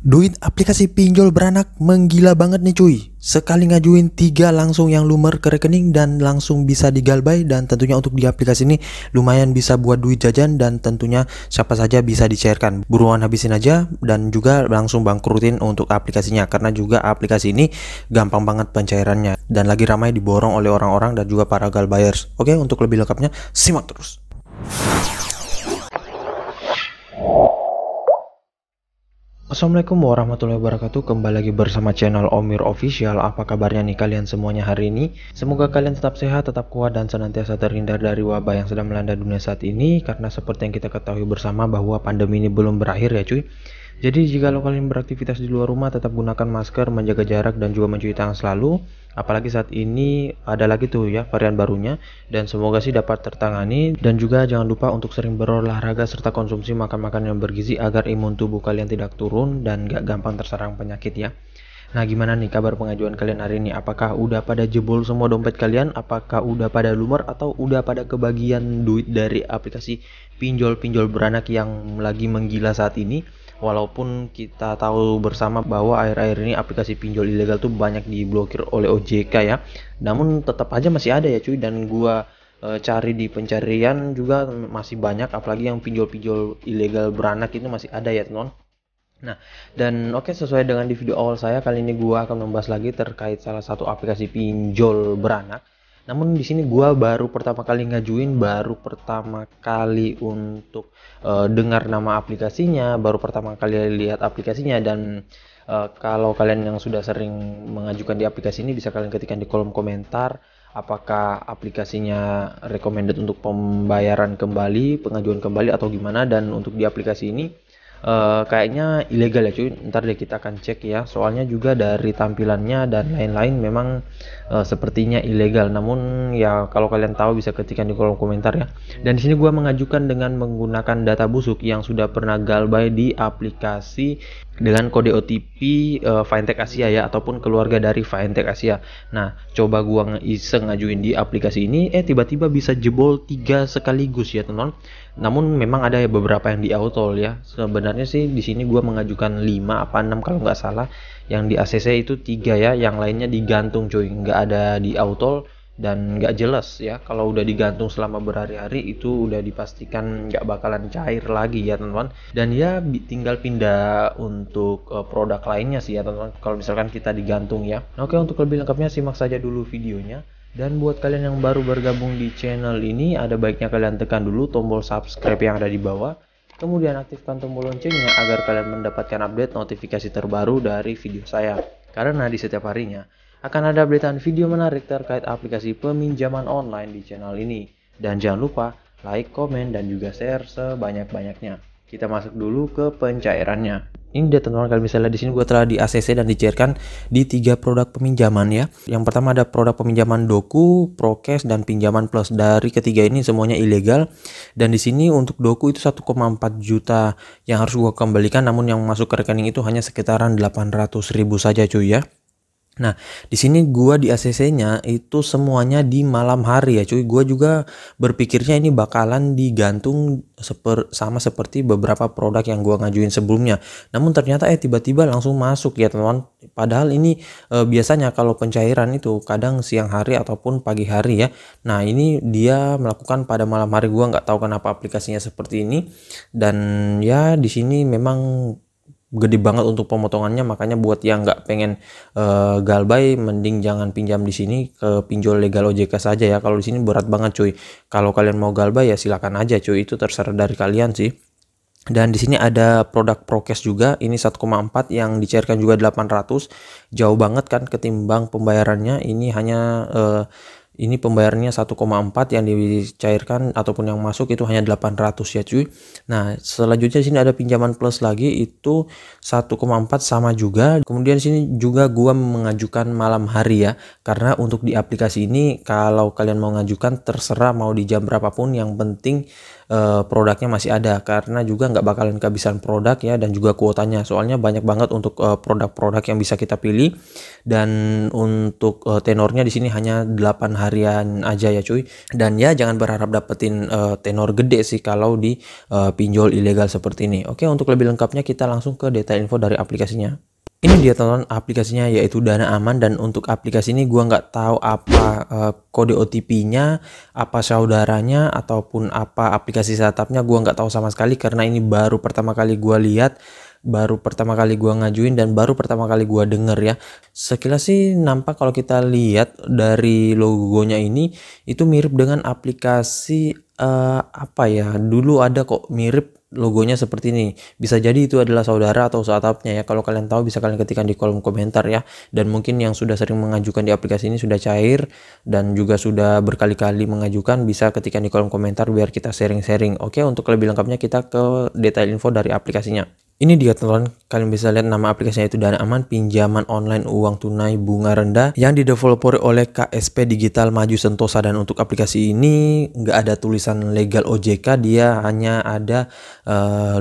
Duit aplikasi pinjol beranak menggila banget nih cuy. Sekali ngajuin 3 langsung yang lumer ke rekening dan langsung bisa digalbay. Dan tentunya untuk di aplikasi ini lumayan bisa buat duit jajan dan tentunya siapa saja bisa dicairkan. Buruan habisin aja dan juga langsung bangkrutin untuk aplikasinya. Karena juga aplikasi ini gampang banget pencairannya dan lagi ramai diborong oleh orang-orang dan juga para galbayers. Oke, untuk lebih lengkapnya simak terus. Assalamualaikum warahmatullahi wabarakatuh. Kembali lagi bersama channel Omir Official. Apa kabarnya nih kalian semuanya hari ini? Semoga kalian tetap sehat, tetap kuat, dan senantiasa terhindar dari wabah yang sedang melanda dunia saat ini. Karena seperti yang kita ketahui bersama bahwa pandemi ini belum berakhir ya cuy. Jadi jika kalian beraktivitas di luar rumah, tetap gunakan masker, menjaga jarak, dan juga mencuci tangan selalu. Apalagi saat ini ada lagi tuh ya varian barunya. Dan semoga sih dapat tertangani. Dan juga jangan lupa untuk sering berolahraga serta konsumsi makan-makan yang bergizi agar imun tubuh kalian tidak turun dan gak gampang terserang penyakit ya. Nah, gimana nih kabar pengajuan kalian hari ini? Apakah udah pada jebol semua dompet kalian? Apakah udah pada lumer atau udah pada kebagian duit dari aplikasi pinjol-pinjol beranak yang lagi menggila saat ini? Walaupun kita tahu bersama bahwa akhir-akhir ini aplikasi pinjol ilegal tuh banyak diblokir oleh OJK ya. Namun tetap aja masih ada ya cuy, dan gua cari di pencarian juga masih banyak, apalagi yang pinjol-pinjol ilegal beranak itu masih ada ya teman. Nah, dan oke, sesuai dengan di video awal saya, kali ini gua akan membahas lagi terkait salah satu aplikasi pinjol beranak. Namun di sini gua baru pertama kali ngajuin, baru pertama kali untuk dengar nama aplikasinya, baru pertama kali lihat aplikasinya. Dan kalau kalian yang sudah sering mengajukan di aplikasi ini, bisa kalian ketikkan di kolom komentar apakah aplikasinya recommended untuk pembayaran kembali, pengajuan kembali atau gimana. Dan untuk di aplikasi ini kayaknya ilegal ya cuy. Ntar deh kita akan cek ya, soalnya juga dari tampilannya dan lain-lain memang sepertinya ilegal. Namun ya kalau kalian tahu bisa ketikkan di kolom komentar ya. Dan di sini gua mengajukan dengan menggunakan data busuk yang sudah pernah galbay di aplikasi dengan kode OTP Fintech Asia ya, ataupun keluarga dari Fintech Asia. Nah, coba gua iseng ngajuin di aplikasi ini, tiba-tiba bisa jebol 3 sekaligus ya teman. Namun memang ada ya beberapa yang di auto ya. Sebenarnya sih di sini gua mengajukan 5 apa 6 kalau nggak salah. Yang di ACC itu 3 ya, yang lainnya digantung cuy, nggak ada di auto dan nggak jelas ya. Kalau udah digantung selama berhari-hari itu udah dipastikan nggak bakalan cair lagi ya teman-teman. Dan ya tinggal pindah untuk produk lainnya sih ya teman-teman, kalau misalkan kita digantung ya. Oke, untuk lebih lengkapnya simak saja dulu videonya. Dan buat kalian yang baru bergabung di channel ini, ada baiknya kalian tekan dulu tombol subscribe yang ada di bawah. Kemudian aktifkan tombol loncengnya agar kalian mendapatkan update notifikasi terbaru dari video saya. Karena di setiap harinya akan ada updatean video menarik terkait aplikasi peminjaman online di channel ini. Dan jangan lupa like, komen, dan juga share sebanyak-banyaknya. Kita masuk dulu ke pencairannya. Ini dia teman-teman, kalian bisa lihat di sini gue telah di ACC dan dicairkan di 3 produk peminjaman ya. Yang pertama ada produk peminjaman Doku, Prokes, dan pinjaman plus. Dari ketiga ini semuanya ilegal. Dan di sini untuk Doku itu 1,4 juta yang harus gue kembalikan, namun yang masuk ke rekening itu hanya sekitaran 800.000 saja cuy ya. Nah, di sini gua di ACC-nya itu semuanya di malam hari ya cuy. Gua juga berpikirnya ini bakalan digantung sama seperti beberapa produk yang gua ngajuin sebelumnya. Namun ternyata tiba-tiba langsung masuk ya teman-teman. Padahal ini biasanya kalau pencairan itu kadang siang hari ataupun pagi hari ya. Nah, ini dia melakukan pada malam hari. Gua nggak tahu kenapa aplikasinya seperti ini. Dan ya di sini memang gede banget untuk pemotongannya, makanya buat yang nggak pengen galbay mending jangan pinjam di sini, ke pinjol legal OJK saja ya. Kalau di sini berat banget cuy. Kalau kalian mau galbay ya silakan aja cuy, itu terserah dari kalian sih. Dan di sini ada produk Prokes juga, ini 1,4 yang dicairkan juga 800. Jauh banget kan ketimbang pembayarannya. Ini hanya ini pembayarannya 1,4, yang dicairkan ataupun yang masuk itu hanya 800 ya cuy. Nah, selanjutnya sini ada pinjaman plus lagi, itu 1,4 sama juga. Kemudian sini juga gua mengajukan malam hari ya. Karena untuk di aplikasi ini kalau kalian mau ngajukan terserah mau di jam berapapun, yang penting produknya masih ada. Karena juga nggak bakalan kehabisan produk ya, dan juga kuotanya. Soalnya banyak banget untuk produk-produk yang bisa kita pilih. Dan untuk tenornya di sini hanya 8 hari harian aja ya cuy. Dan ya jangan berharap dapetin tenor gede sih kalau di pinjol ilegal seperti ini. Oke, untuk lebih lengkapnya kita langsung ke detail info dari aplikasinya. Ini dia teman-teman aplikasinya, yaitu Dana Aman. Dan untuk aplikasi ini gua nggak tahu apa kode OTP-nya, apa saudaranya, ataupun apa aplikasi setupnya, gua nggak tahu sama sekali karena ini baru pertama kali gua lihat, baru pertama kali gua ngajuin, dan baru pertama kali gua denger ya. Sekilas sih nampak kalau kita lihat dari logonya ini itu mirip dengan aplikasi apa ya, dulu ada kok mirip logonya seperti ini. Bisa jadi itu adalah saudara atau startupnya ya. Kalau kalian tahu bisa kalian ketikkan di kolom komentar ya. Dan mungkin yang sudah sering mengajukan di aplikasi ini sudah cair dan juga sudah berkali-kali mengajukan, bisa ketikkan di kolom komentar biar kita sharing-sharing. Oke, untuk lebih lengkapnya kita ke detail info dari aplikasinya. Ini dia teman-teman, kalian bisa lihat nama aplikasinya itu Dana Aman, pinjaman online uang tunai bunga rendah yang didevelopori oleh KSP Digital Maju Sentosa. Dan untuk aplikasi ini nggak ada tulisan legal OJK, dia hanya ada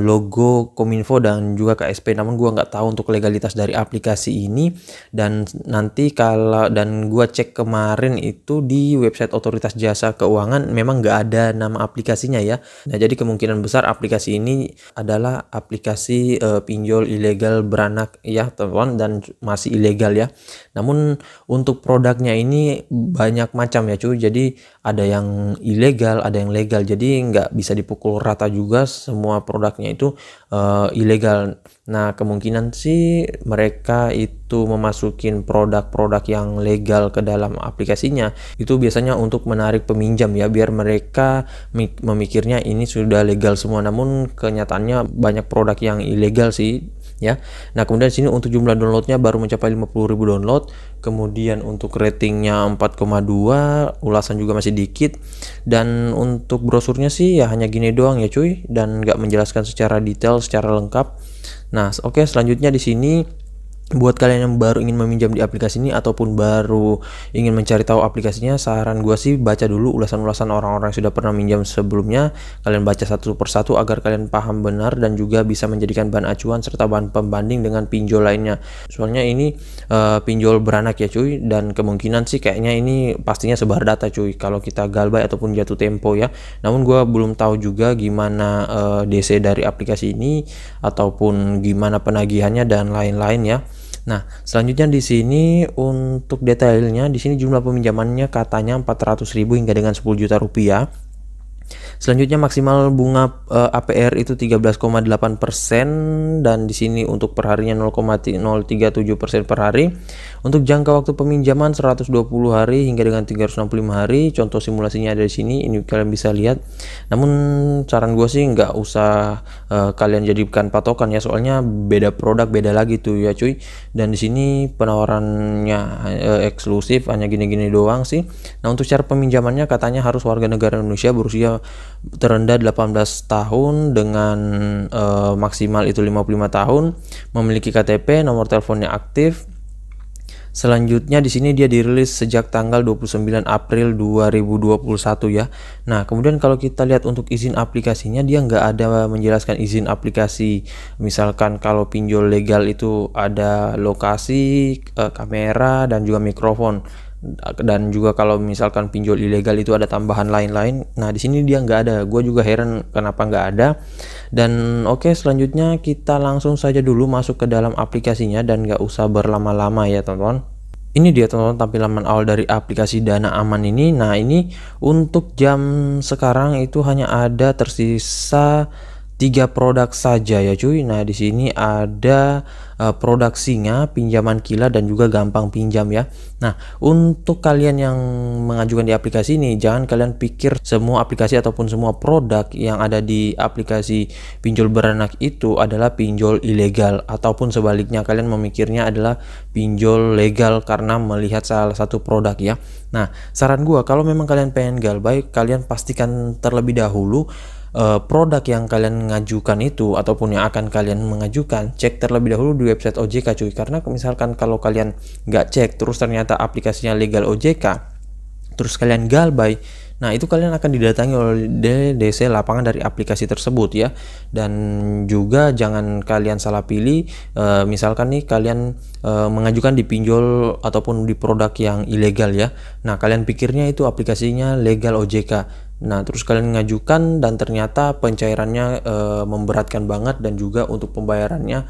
logo Kominfo dan juga KSP. Namun gua nggak tahu untuk legalitas dari aplikasi ini. Dan nanti gua cek kemarin itu di website Otoritas Jasa Keuangan memang nggak ada nama aplikasinya ya. Nah, jadi kemungkinan besar aplikasi ini adalah aplikasi pinjol ilegal beranak ya teman-teman, dan masih ilegal ya. Namun untuk produknya ini banyak macam ya cuy, jadi ada yang ilegal, ada yang legal, jadi nggak bisa dipukul rata juga semua produknya itu ilegal. Nah, kemungkinan sih mereka itu memasukin produk-produk yang legal ke dalam aplikasinya itu biasanya untuk menarik peminjam ya, biar mereka memikirnya ini sudah legal semua. Namun kenyataannya banyak produk yang ilegal sih ya. Nah, kemudian sini untuk jumlah downloadnya baru mencapai 50.000 download. Kemudian untuk ratingnya 4,2, ulasan juga masih dikit. Dan untuk brosurnya sih ya hanya gini doang ya cuy, dan nggak menjelaskan secara detail, secara lengkap. Nah, oke, selanjutnya di sini buat kalian yang baru ingin meminjam di aplikasi ini ataupun baru ingin mencari tahu aplikasinya, saran gue sih baca dulu ulasan-ulasan orang-orang yang sudah pernah minjam sebelumnya. Kalian baca satu persatu agar kalian paham benar dan juga bisa menjadikan bahan acuan serta bahan pembanding dengan pinjol lainnya. Soalnya ini pinjol beranak ya cuy, dan kemungkinan sih kayaknya ini pastinya sebar data cuy kalau kita galbay ataupun jatuh tempo ya. Namun gue belum tahu juga gimana DC dari aplikasi ini ataupun gimana penagihannya dan lain-lain ya. Nah, selanjutnya di sini untuk detailnya, di sini jumlah peminjamannya katanya 400.000 hingga dengan 10 juta rupiah. Selanjutnya maksimal bunga APR itu 13,8%, dan di sini untuk perharinya 0,037% per hari. Untuk jangka waktu peminjaman 120 hari hingga dengan 365 hari. Contoh simulasinya ada di sini, ini kalian bisa lihat. Namun saran gue sih nggak usah kalian jadikan patokan ya, soalnya beda produk beda lagi tuh ya cuy. Dan di sini penawarannya eksklusif, hanya gini-gini doang sih. Nah, untuk cara peminjamannya katanya harus warga negara Indonesia berusia terendah 18 tahun dengan maksimal itu 55 tahun, memiliki KTP, nomor teleponnya aktif. Selanjutnya di sini dia dirilis sejak tanggal 29 April 2021 ya. Nah, kemudian kalau kita lihat untuk izin aplikasinya, dia nggak ada menjelaskan izin aplikasi. Misalkan kalau pinjol legal itu ada lokasi, kamera, dan juga mikrofon. Dan juga kalau misalkan pinjol ilegal itu ada tambahan lain-lain. Nah, di sini dia nggak ada. Gue juga heran kenapa nggak ada. Dan oke, selanjutnya kita langsung saja dulu masuk ke dalam aplikasinya dan nggak usah berlama-lama ya teman-teman. Ini dia teman-teman tampilan awal dari aplikasi Dana Aman ini. Nah, ini untuk jam sekarang itu hanya ada tersisa 3 produk saja ya cuy. Nah, di sini ada produk Singa, pinjaman kilat, dan juga gampang pinjam ya. Nah, untuk kalian yang mengajukan di aplikasi ini, jangan kalian pikir semua aplikasi ataupun semua produk yang ada di aplikasi pinjol beranak itu adalah pinjol ilegal, ataupun sebaliknya kalian memikirnya adalah pinjol legal karena melihat salah satu produk ya. Nah, saran gua kalau memang kalian pengen galbay, kalian pastikan terlebih dahulu produk yang kalian ngajukan itu ataupun yang akan kalian mengajukan, cek terlebih dahulu di website OJK cuy. Karena misalkan kalau kalian nggak cek terus ternyata aplikasinya legal OJK, terus kalian galbay, Nah, itu kalian akan didatangi oleh DC lapangan dari aplikasi tersebut ya. Dan juga jangan kalian salah pilih, misalkan nih kalian mengajukan di pinjol ataupun di produk yang ilegal ya. Nah, kalian pikirnya itu aplikasinya legal OJK. Nah, terus kalian mengajukan dan ternyata pencairannya memberatkan banget dan juga untuk pembayarannya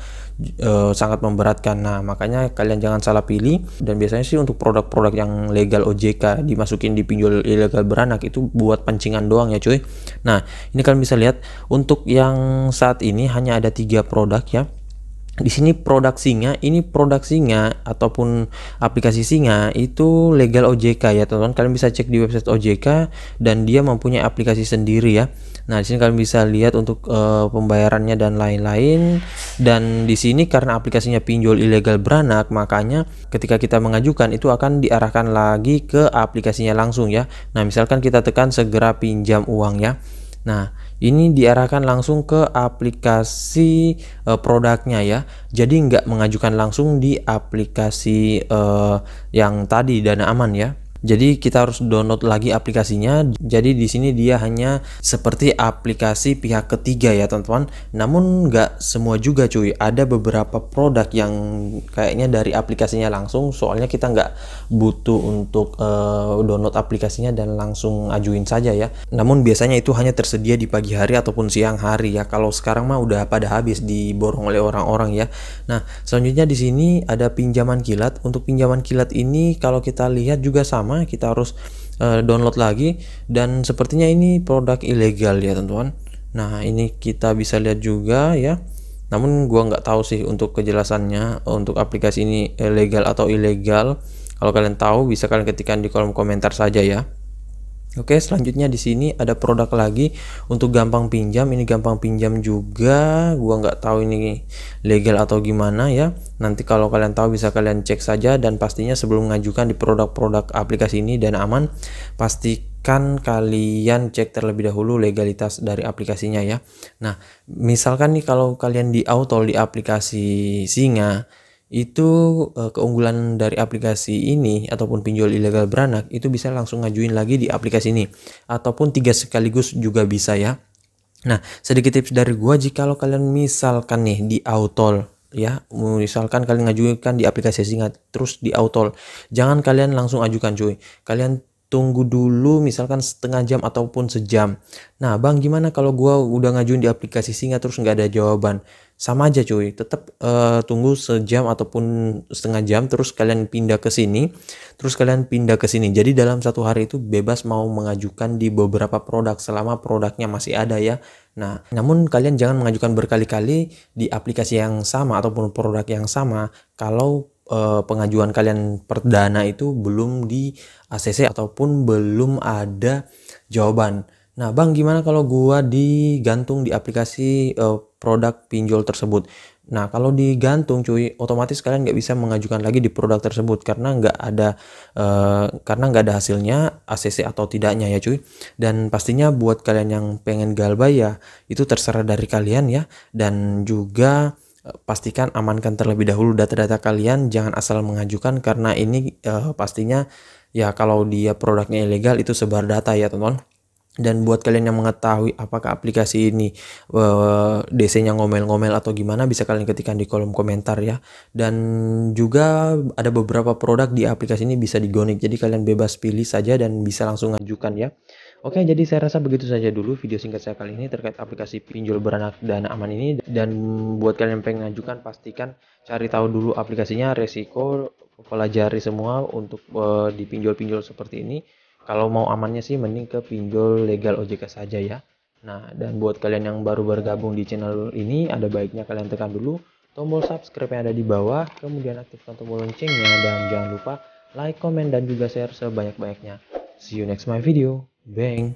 sangat memberatkan. Nah, makanya kalian jangan salah pilih. Dan biasanya sih untuk produk-produk yang legal OJK dimasukin di pinjol ilegal beranak itu buat pancingan doang ya cuy. Nah, ini kalian bisa lihat untuk yang saat ini hanya ada 3 produk ya. Di sini produk Singa, ini produk Singa ataupun aplikasi Singa itu legal OJK ya teman-teman. Kalian bisa cek di website OJK dan dia mempunyai aplikasi sendiri ya. Nah, di sini kalian bisa lihat untuk pembayarannya dan lain-lain. Dan di sini karena aplikasinya pinjol ilegal beranak, makanya ketika kita mengajukan itu akan diarahkan lagi ke aplikasinya langsung ya. Nah, misalkan kita tekan segera pinjam uang ya. Nah, ini diarahkan langsung ke aplikasi produknya ya. Jadi nggak mengajukan langsung di aplikasi yang tadi Dana Aman ya. Jadi kita harus download lagi aplikasinya. Jadi di sini dia hanya seperti aplikasi pihak ketiga ya teman-teman. Namun nggak semua juga cuy. Ada beberapa produk yang kayaknya dari aplikasinya langsung. Soalnya kita nggak butuh untuk download aplikasinya dan langsung ajuin saja ya. Namun biasanya itu hanya tersedia di pagi hari ataupun siang hari ya. Kalau sekarang mah udah pada habis diborong oleh orang-orang ya. Nah, selanjutnya di sini ada pinjaman kilat. Untuk pinjaman kilat ini kalau kita lihat juga sama, kita harus download lagi dan sepertinya ini produk ilegal ya teman-teman. Nah, ini kita bisa lihat juga ya. Namun gua nggak tahu sih untuk kejelasannya untuk aplikasi ini legal atau ilegal. Kalau kalian tahu bisa kalian ketikkan di kolom komentar saja ya. Oke, selanjutnya di sini ada produk lagi untuk gampang pinjam. Ini gampang pinjam juga. Gua nggak tahu ini legal atau gimana ya. Nanti kalau kalian tahu bisa kalian cek saja. Dan pastinya sebelum mengajukan di produk-produk aplikasi ini Dana Aman, pastikan kalian cek terlebih dahulu legalitas dari aplikasinya ya. Nah, misalkan nih kalau kalian di auto di aplikasi Singa, itu keunggulan dari aplikasi ini ataupun pinjol ilegal beranak itu bisa langsung ngajuin lagi di aplikasi ini ataupun 3 sekaligus juga bisa ya. Nah, sedikit tips dari gua, jika kalian misalkan nih di Autol ya, misalkan kalian ngajukan di aplikasi Singa terus di Autol, jangan kalian langsung ajukan cuy. Kalian tunggu dulu misalkan setengah jam ataupun sejam. Nah, bang gimana kalau gua udah ngajuin di aplikasi Singa terus nggak ada jawaban? Sama aja cuy, tetap tunggu sejam ataupun setengah jam terus kalian pindah ke sini, terus kalian pindah ke sini. Jadi dalam satu hari itu bebas mau mengajukan di beberapa produk selama produknya masih ada ya. Nah, namun kalian jangan mengajukan berkali-kali di aplikasi yang sama ataupun produk yang sama kalau pengajuan kalian perdana itu belum di ACC ataupun belum ada jawaban. Nah, bang gimana kalau gua digantung di aplikasi produk pinjol tersebut? Nah, kalau digantung cuy, otomatis kalian nggak bisa mengajukan lagi di produk tersebut karena nggak ada hasilnya ACC atau tidaknya ya cuy. Dan pastinya buat kalian yang pengen galbay ya itu terserah dari kalian ya. Dan juga pastikan amankan terlebih dahulu data-data kalian, jangan asal mengajukan karena ini pastinya ya kalau dia produknya ilegal itu sebar data ya teman-teman. Dan buat kalian yang mengetahui apakah aplikasi ini DC-nya ngomel-ngomel atau gimana, bisa kalian ketikkan di kolom komentar ya. Dan juga ada beberapa produk di aplikasi ini bisa digonik, jadi kalian bebas pilih saja dan bisa langsung ngajukan ya. Oke, jadi saya rasa begitu saja dulu video singkat saya kali ini terkait aplikasi pinjol beranak Dana Aman ini. Dan buat kalian yang pengen ngajukan, pastikan cari tahu dulu aplikasinya, resiko, pelajari semua untuk di pinjol-pinjol seperti ini. Kalau mau amannya sih mending ke pinjol legal OJK saja ya. Nah, dan buat kalian yang baru bergabung di channel ini, ada baiknya kalian tekan dulu tombol subscribe yang ada di bawah, kemudian aktifkan tombol loncengnya, dan jangan lupa like, comment, dan juga share sebanyak-banyaknya. See you next my video. Bang!